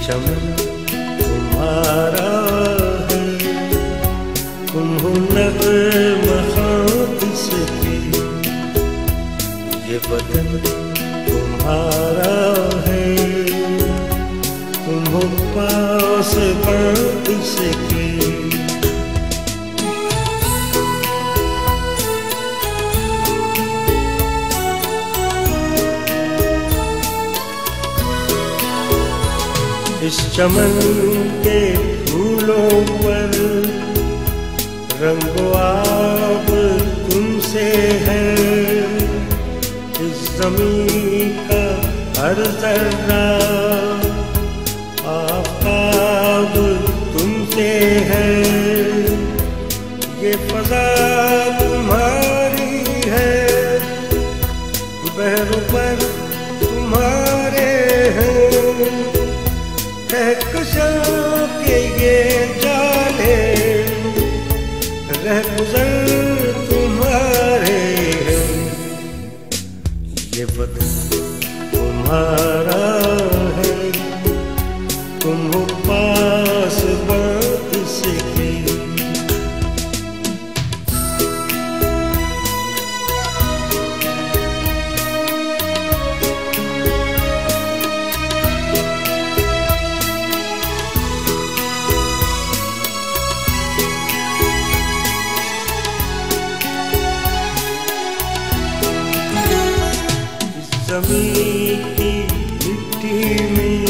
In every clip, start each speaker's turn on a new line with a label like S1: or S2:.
S1: चमन तुम्हारा है, तुम हो नग़्मा जिसकी, ये बदन तुम्हारा है, तुम हो पासबान जिसकी। इस चमन के फूलों पर रंगो आब तुमसे है, इस ज़मीं का हर ज़र्रा आफ़ताब तुमसे है, ये फ़ज़ा तुम्हारी है, बहरों पर तुम्हारे हैं, कहकशां के ये जाने रहगुज़र तुम्हारे हैं, ये वतन तुम्हारा है, तुम हो पासबान जिसकी। ज़मीं की मिट्टी में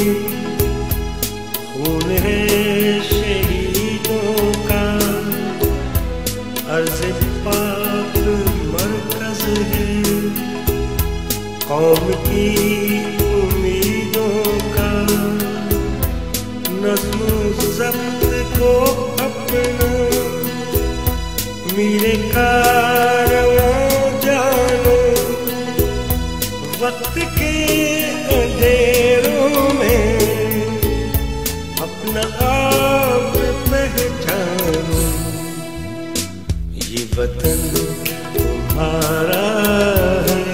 S1: खून है शहीदों का, अर्ज़ पाक मरकज़ है कौम की उम्मीदों का, नज़्म ज़ब्त को अपना मेरे कारवां जानो, वक्त के अंधेरों में अपना आप पहचानो, ये वतन तुम्हारा है,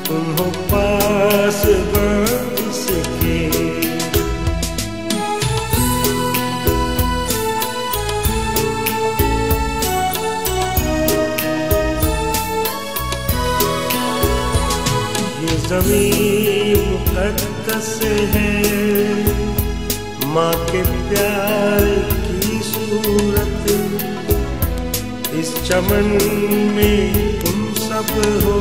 S1: तुम हो पासबान जिसके। ज़मीं मुक़द्दस है, माँ के प्यार की सूरत, इस चमन में तुम सब हो,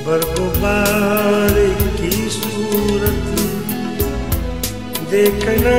S1: बरगुबार की सूरत, देखना